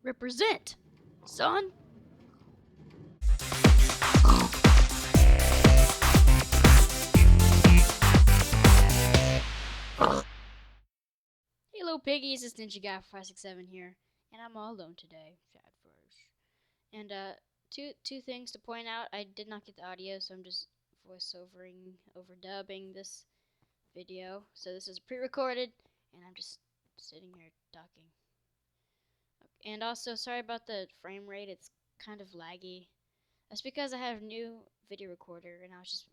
Represent, son. Hello, piggies. It's Ninjaguy 567 here, and I'm all alone today. Sad first. And two things to point out. I did not get the audio, so I'm just overdubbing this video. So this is pre-recorded, and I'm just sitting here talking. And also, sorry about the frame rate. It's kind of laggy. That's because I have a new video recorder, and I was just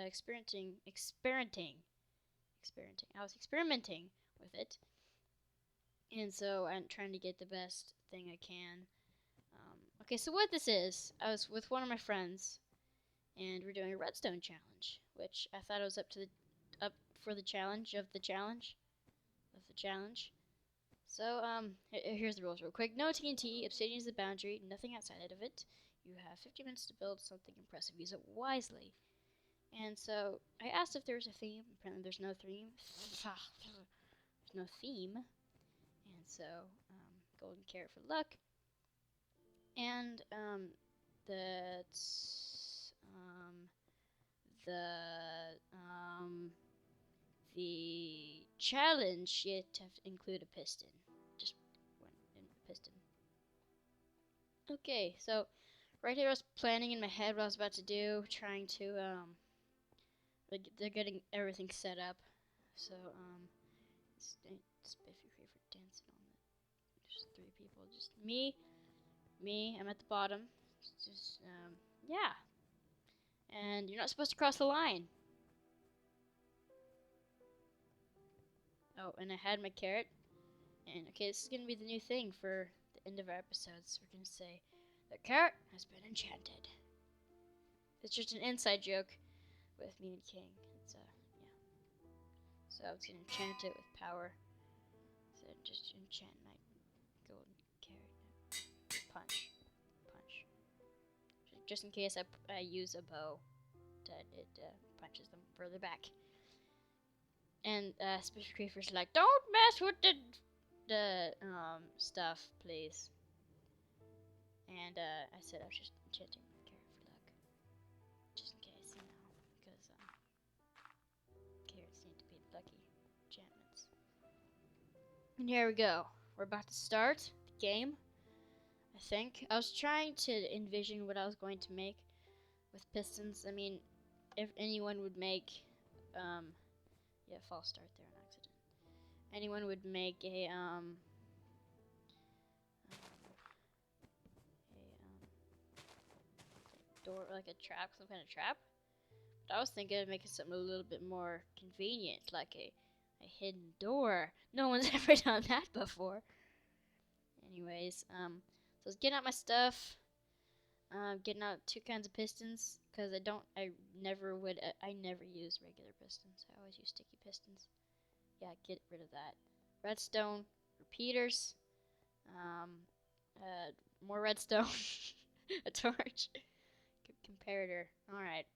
experimenting. I was experimenting with it, and so I'm trying to get the best thing I can. Okay, so what this is, I was with one of my friends, and we're doing a Redstone challenge, which I thought I was up for the challenge of the challenge. So, here's the rules real quick. No TNT, obsidian is the boundary, nothing outside of it. You have 50 minutes to build something impressive. Use it wisely. And so, I asked if there was a theme. Apparently there's no theme. There's no theme. And so, golden carrot for luck. And, the challenge, you have to include a piston. Just one piston. Okay, so right here I was planning in my head what I was about to do, trying to, they're getting everything set up. So, Spiffy for dancing on it. There's 3 people, just me, I'm at the bottom. Just, yeah. And you're not supposed to cross the line. Oh, and I had my carrot. And okay, this is gonna be the new thing for the end of our episodes. We're gonna say, the carrot has been enchanted. It's just an inside joke with me and King. It's yeah. So I was gonna enchant it with power. So just enchant my golden carrot. Punch. Just in case I use a bow, that it punches them further back. And Special Creeper's like, don't mess with the stuff, please. And I said I was just enchanting my carrot for luck, just in case, you know, because carrots need to be lucky enchantments. And here we go. We're about to start the game. I think I was trying to envision what I was going to make with pistons. I mean, if anyone would make, yeah, false start there on accident. Anyone would make a door, like a trap, some kind of trap. But I was thinking of making something a little bit more convenient, like a hidden door. No one's ever done that before. Anyways, so I was getting out my stuff. Getting out 2 kinds of pistons, because I never use regular pistons. I always use sticky pistons. Yeah, get rid of that. Redstone, repeaters, more redstone, a torch, comparator. Alright.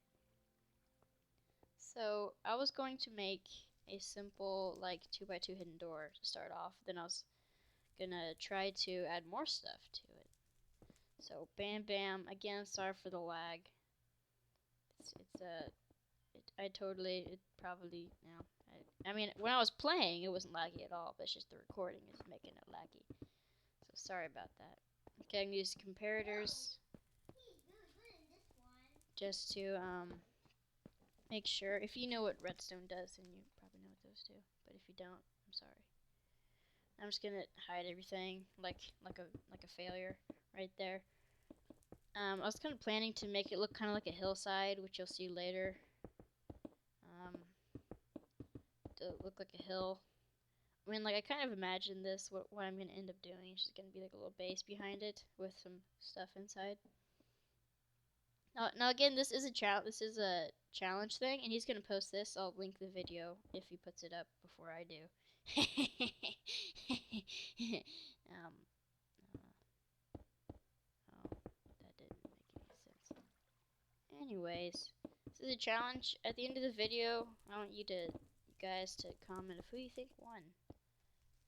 So, I was going to make a simple, like, 2x2 hidden door to start off. Then I was gonna try to add more stuff to it. So, bam, bam. Again, sorry for the lag. It probably, you know, I mean, when I was playing, it wasn't laggy at all, but it's just the recording is making it laggy. So, sorry about that. Okay, I'm gonna use comparators just to, make sure. If you know what redstone does, then you probably know what those do. But if you don't, I'm sorry. I'm just gonna hide everything like a failure right there. I was kind of planning to make it look kind of like a hillside, which you'll see later. To look like a hill. I mean, like, I kind of imagined this. What I'm gonna end up doing is just gonna be like a little base behind it with some stuff inside. Now again, this is a challenge thing, and he's gonna post this. I'll link the video if he puts it up before I do. Oh, that didn't make any sense. Anyways, this is a challenge. At the end of the video, I want you guys to comment of who you think won.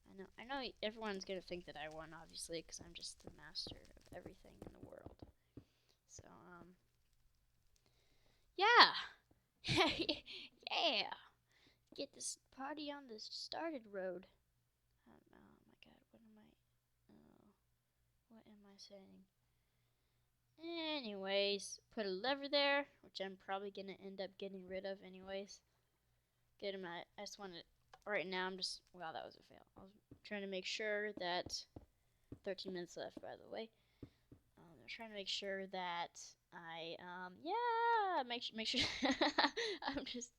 I No, I know everyone's gonna think that I won, obviously, because I'm just the master of everything in the world. So, yeah! Yeah! Get this party on the started road. Oh my god, what am I saying? Anyways, put a lever there, which I'm probably gonna end up getting rid of anyways. Get him at, I just want to, right now I'm just, wow, that was a fail. I was trying to make sure that, 13 minutes left, by the way. I'm trying to make sure that I, yeah, make sure, I'm just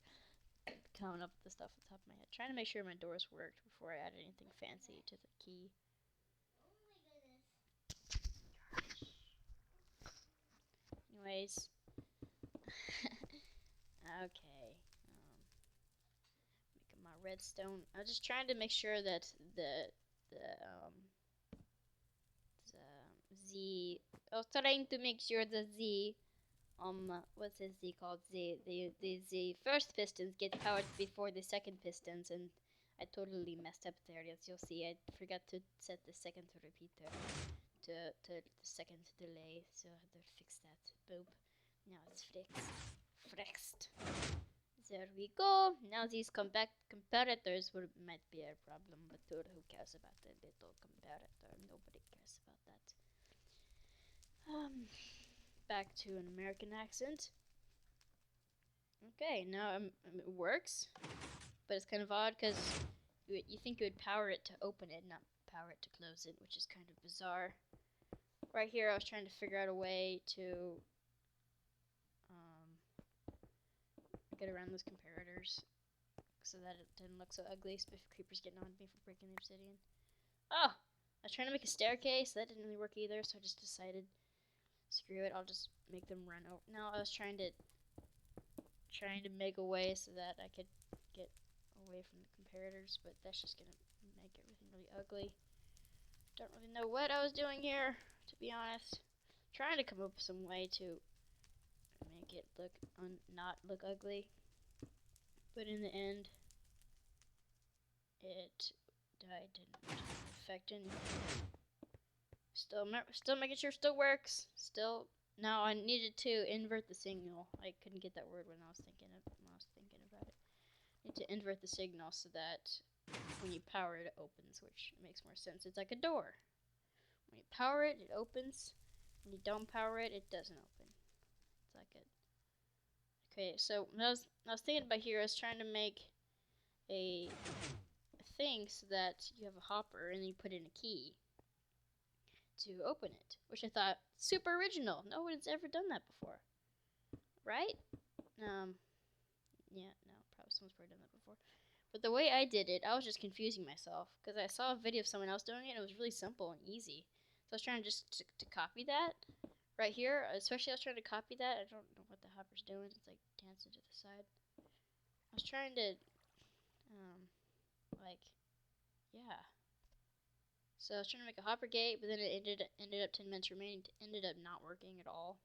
coming up with the stuff on top of my head. Trying to make sure my doors worked before I add anything fancy to the key. Anyways, okay. Making my redstone. I was just trying to make sure that the Z. I was trying to make sure the Z. What's this Z called? The first pistons get powered before the second pistons, and I totally messed up there. As you'll see, I forgot to set the second repeater to the second delay, so I had to fix that. Boop. Now it's fixed. There we go. Now these comparators might be a problem, but who cares about the little comparator? Nobody cares about that. Back to an American accent. Okay, now it works, but it's kind of odd because you think you would power it to open it, not power it to close it, which is kind of bizarre. Right here, I was trying to figure out a way to get around those comparators so that it didn't look so ugly. Spiffy creepers getting on me for breaking the obsidian. Oh, I was trying to make a staircase. That didn't really work either, so I just decided, screw it. I'll just make them run over. No, I was trying to make a way so that I could get away from the comparators, but that's just gonna make everything really ugly. Don't really know what I was doing here, to be honest. Trying to come up with some way to make it look not look ugly, but in the end, it didn't affect anything. Still making sure it still works. Still, no, I needed to invert the signal. I couldn't get that word when I was thinking about it. Need to invert the signal so that when you power it, it opens, which makes more sense. It's like a door. When you power it, it opens. When you don't power it, it doesn't open. It's like a. Okay, so I was thinking about here. I was trying to make a thing so that you have a hopper and you put in a key to open it, which I thought super original. No one's ever done that before, right? Yeah, no, someone's probably done that before. But the way I did it, I was just confusing myself because I saw a video of someone else doing it. And it was really simple and easy. So I was trying just to copy that right here. Especially, I was trying to copy that. I don't know what the hopper's doing. It's like dancing to the side. I was trying to, yeah. So I was trying to make a hopper gate, but then it ended up 10 minutes remaining. Ended up not working at all.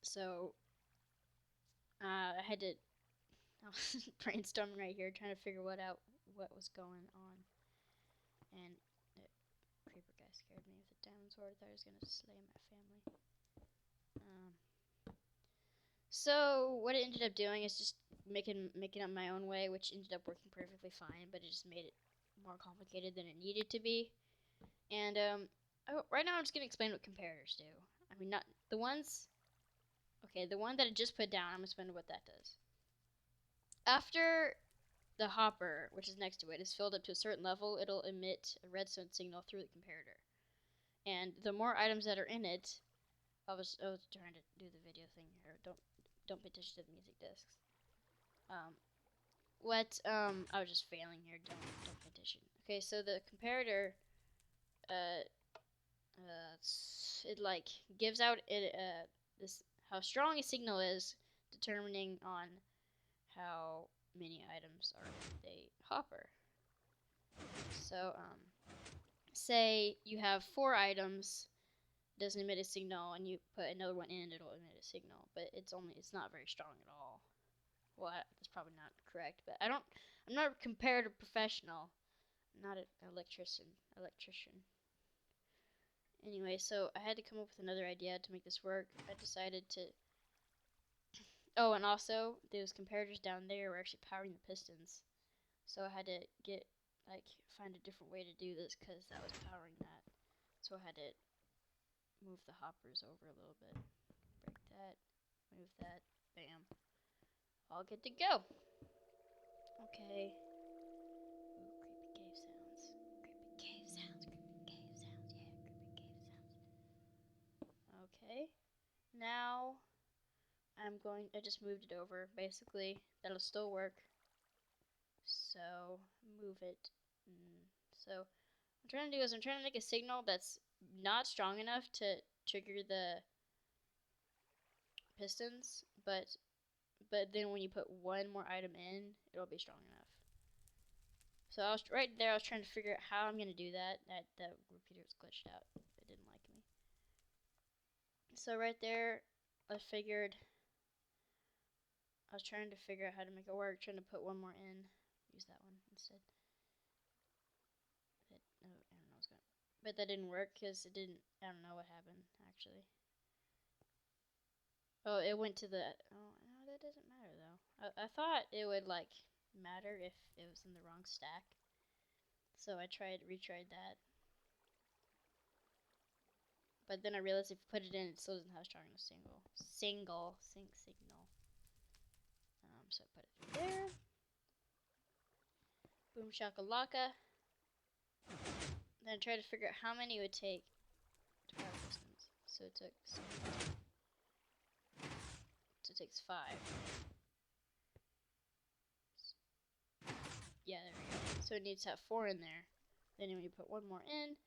So I had to. I was brainstorming right here, trying to figure what was going on. And the creeper guy scared me with a diamond sword. I thought he was gonna slay my family. So what it ended up doing is just making up my own way, which ended up working perfectly fine, but it just made it more complicated than it needed to be. And right now I'm just gonna explain what comparators do. I mean, not the ones. Okay, the one that I just put down, I'm gonna explain what that does. After the hopper, which is next to it, is filled up to a certain level, it'll emit a redstone signal through the comparator. And the more items that are in it, I was trying to do the video thing here. Don't pay attention to the music discs. I was just failing here. Don't pay attention. Okay, so the comparator, it like gives out this how strong a signal is, determining on how many items are in the hopper. So say you have 4 items, doesn't emit a signal, and you put another one in, it'll emit a signal, but it's not very strong at all. Well, that's probably not correct, but I'm not a comparative professional, not an electrician. Anyway, so I had to come up with another idea to make this work. I decided to. Oh, and also those comparators down there were actually powering the pistons, so I had to find a different way to do this because that was powering that. So I had to move the hoppers over a little bit. Break that, move that, bam. All good to go. Okay. Ooh, creepy cave sounds. Creepy cave sounds, creepy cave sounds, yeah, creepy cave sounds. Okay. Now I just moved it over, basically. That'll still work. So, move it. So, I'm trying to make a signal that's not strong enough to trigger the pistons, but then when you put one more item in, it'll be strong enough. So I was trying to figure out how I'm gonna do that. That repeater was glitched out. It didn't like me. So right there, I was trying to figure out how to make it work. Trying to put one more in. Use that one instead. I don't know what's going. But that didn't work because it didn't. I don't know what happened actually. Oh, it went to the. Oh no, that doesn't matter though. I thought it would like matter if it was in the wrong stack. So I retried that. But then I realized if you put it in, it still doesn't have strong enough signal. So I put it through there. Boom shakalaka. Then I tried to figure out how many it would take to power pistons. So it takes 5. Yeah, there we go. So it needs to have 4 in there. Then when you put one more in,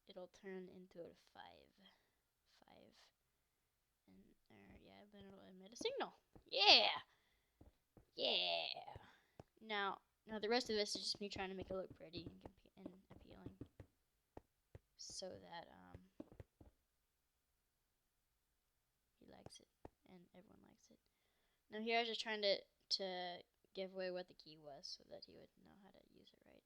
it'll turn into a 5. And there, yeah, then it'll emit a signal. Yeah! Yeah! Now the rest of this is just me trying to make it look pretty and appealing. So that, he likes it, and everyone likes it. Now here I was just trying to give away what the key was so that he would know how to use it right.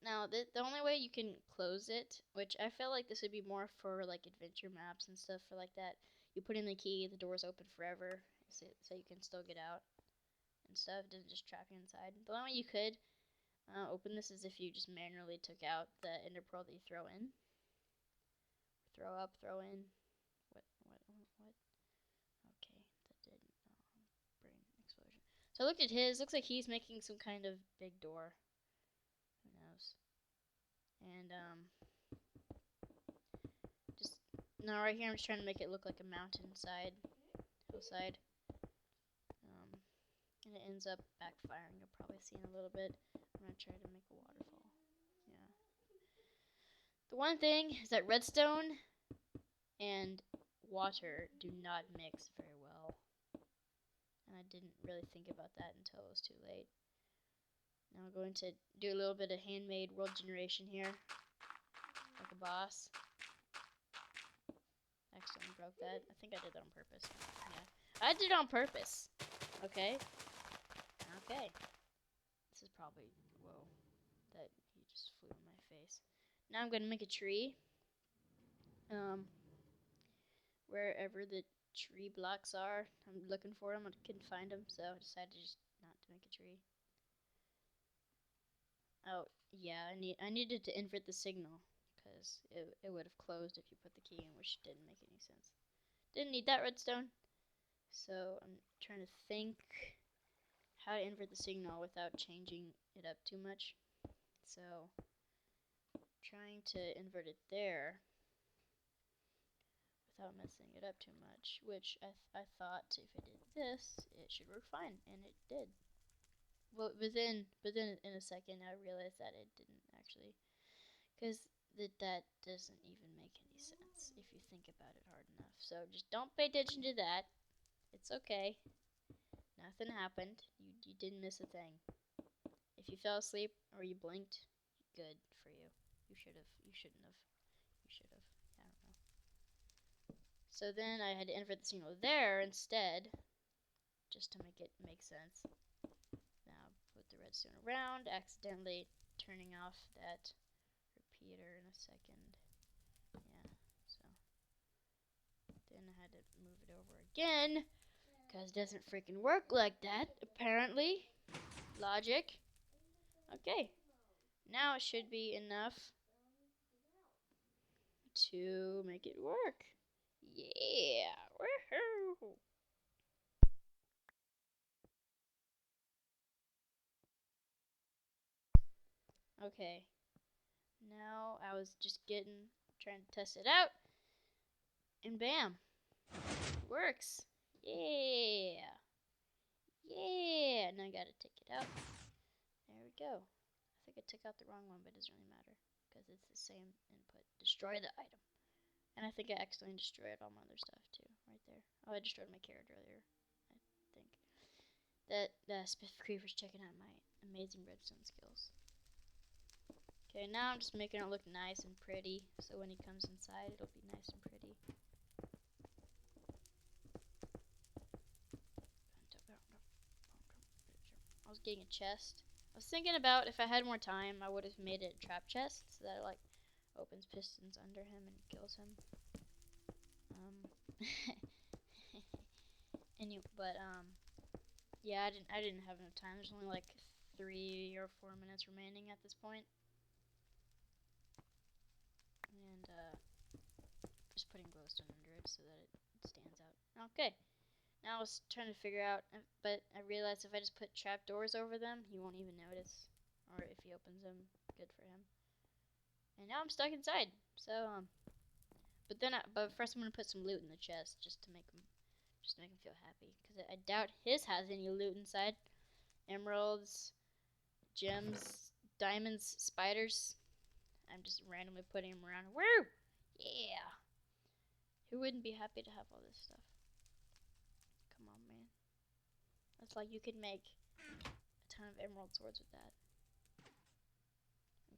Now the only way you can close it, which I feel like this would be more for like adventure maps and stuff for like that, you put in the key, the door's open forever, so you can still get out and stuff. It doesn't just trap you inside. The only way you could open this is if you just manually took out the ender pearl that you throw in. Throw up, throw in. What? Okay, that did brain explosion. So I looked at his. Looks like he's making some kind of big door. Who knows? And just now right here, I'm just trying to make it look like a mountainside, hillside. And it ends up backfiring. You'll probably see in a little bit. I'm gonna try to make a waterfall. Yeah. The one thing is that redstone and water do not mix very well. And I didn't really think about that until it was too late. Now I'm going to do a little bit of handmade world generation here. Like a boss. Accidentally broke that. I think I did that on purpose. Yeah. I did it on purpose. Okay. Okay. This is probably... Whoa. That he just flew in my face. Now I'm going to make a tree. Wherever the tree blocks are, I'm looking for them. I couldn't find them, so I decided just not to make a tree. Oh, yeah, I needed to invert the signal, because it would have closed if you put the key in, which didn't make any sense. Didn't need that redstone. So I'm trying to think how to invert the signal without changing it up too much. So, trying to invert it there without messing it up too much, which I thought if I did this, it should work fine, and it did. Well, within in a second, I realized that it didn't actually, because that doesn't even make any sense if you think about it hard enough. So just don't pay attention to that. It's okay. Nothing happened. You didn't miss a thing. If you fell asleep or you blinked, good for you. You shouldn't have. You should have. I don't know. So then I had to invert the signal there instead, just to make it make sense. Now put the redstone around, accidentally turning off that repeater in a second. Yeah, so then I had to move it over again, because it doesn't freaking work like that, apparently. Logic. Okay, now it should be enough to make it work. Yeah, woohoo! Okay, now I was just trying to test it out, and bam, works. Yeah, yeah. Now I gotta take it out. There we go. I think I took out the wrong one, but it doesn't really matter because it's the same input. Destroy the item. And I think I accidentally destroyed all my other stuff too, right there. Oh, I destroyed my carrot earlier, I think. That Spiff Creeper's checking out my amazing redstone skills. Okay, now I'm just making it look nice and pretty, so when he comes inside, it'll be nice and pretty. I was getting a chest. I was thinking about if I had more time, I would have made it a trap chest, so that it, like, opens pistons under him and kills him. Yeah, I didn't have enough time. There's only like 3 or 4 minutes remaining at this point. And just putting glowstone under it so that it stands out. Okay. Now I was trying to figure out, but I realized if I just put trapdoors over them, he won't even notice. Or if he opens them, good for him. And now I'm stuck inside. So but first I'm gonna put some loot in the chest just to make him feel happy, because I doubt his has any loot inside. Emeralds, gems, diamonds, spiders. I'm just randomly putting them around. Woo! Yeah! Who wouldn't be happy to have all this stuff? Come on, man. That's like you could make a ton of emerald swords with that.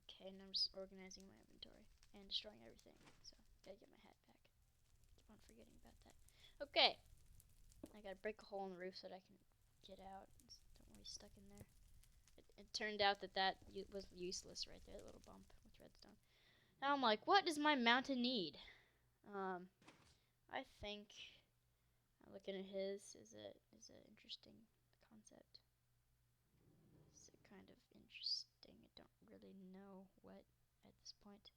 Okay, and I'm just organizing my inventory and destroying everything. So, gotta get my hat back. Keep on forgetting about that. Okay. I gotta break a hole in the roof so that I can get out. Don't worry, stuck in there. It turned out that was useless right there, that little bump with redstone. Now I'm like, what does my mountain need? I think looking at his is a interesting concept. It's kind of interesting. I don't really know what at this point.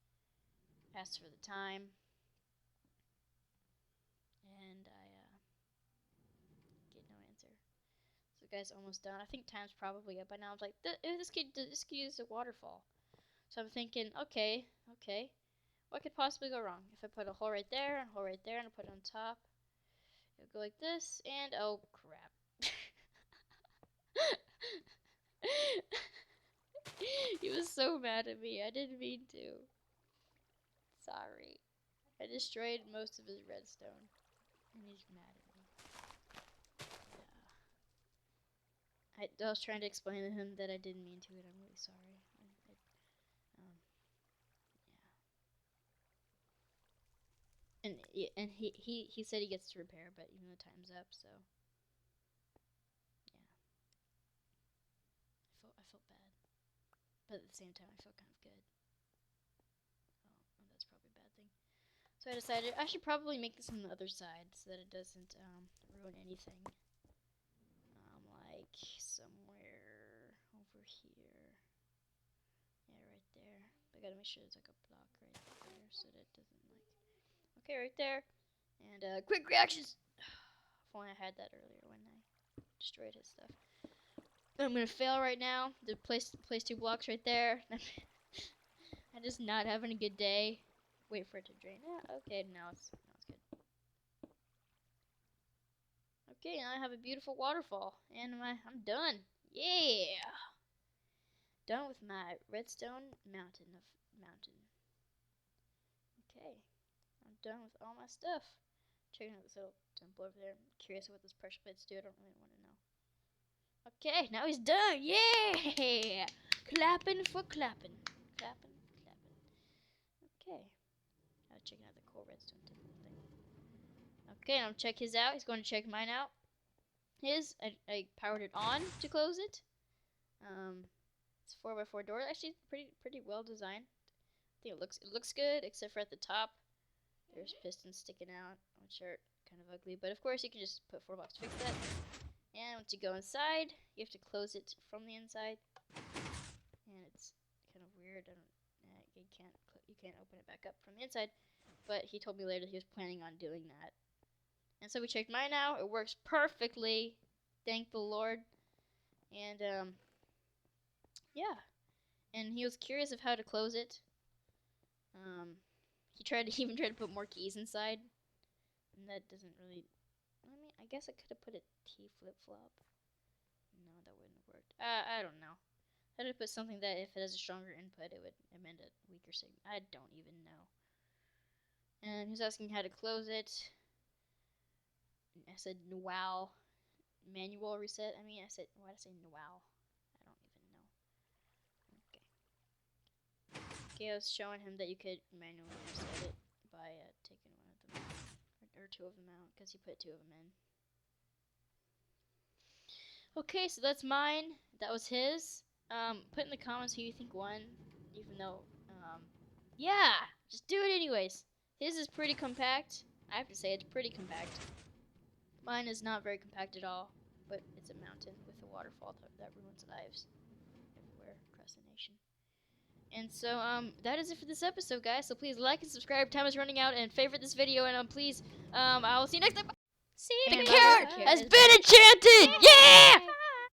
Asked for the time, and I get no answer. So the guy's almost done. I think time's probably up by now. I was like, this could use a waterfall. So I'm thinking, okay, what could possibly go wrong? If I put a hole right there, and a hole right there, and I put it on top, it'll go like this, and oh crap. He was so mad at me. I didn't mean to. Sorry. I destroyed most of his redstone, and he's mad at me. Yeah. I was trying to explain to him that I didn't mean to, and I'm really sorry. Yeah. And he said he gets to repair, but even though time's up, so yeah. I felt bad, but at the same time I felt kind of good. Oh, that's probably a bad thing. So I decided I should probably make this on the other side so that it doesn't ruin anything. Like somewhere over here. Yeah, right there. But I gotta make sure there's like a block right there so that it doesn't like. Okay, right there. And quick reactions. If only I had that earlier when I destroyed his stuff. I'm gonna fail right now. To place 2 blocks right there. I'm just not having a good day. Wait for it to drain. Yeah, okay, now it's good. Okay, now I have a beautiful waterfall, and I'm done. Yeah, done with my redstone mountain. Okay, I'm done with all my stuff. Checking out this little temple over there. I'm curious what this pressure plates do. I don't really want to know. Okay, now he's done. Yeah, clapping for clapping. Okay. I was checking out the cool redstone temple thing. Okay, I'll check his out. He's going to check mine out. I powered it on to close it. It's 4x4 door. Actually, pretty well designed. I think it looks good, except for at the top. There's pistons sticking out, which are kind of ugly. But of course, you can just put 4 blocks to fix that. And once you go inside, you have to close it from the inside. And it's kind of weird. You can't open it back up from the inside. But he told me later he was planning on doing that. And so we checked mine out. It works perfectly. Thank the Lord. And yeah. And he was curious of how to close it. He even tried to put more keys inside. And that doesn't really... I mean, I guess I could have put a T flip-flop. No, that wouldn't have worked. I don't know. I had to put something that if it has a stronger input, it would amend a weaker signal. I don't even know. And he was asking how to close it. I said, wow. Manual reset. I mean, I said, why did I say wow? I don't even know. Okay, I was showing him that you could manually reset it by taking one of them or 2 of them out, because he put 2 of them in. Okay, so that's mine. That was his. Put in the comments who you think won, even though, yeah, just do it anyways. His is pretty compact. I have to say, it's pretty compact. Mine is not very compact at all, but it's a mountain with a waterfall that ruins lives everywhere across the nation. And so, that is it for this episode, guys. So please like and subscribe. Time is running out, and favorite this video. And please, I will see you next time. See The you. carrot has been enchanted. Yeah.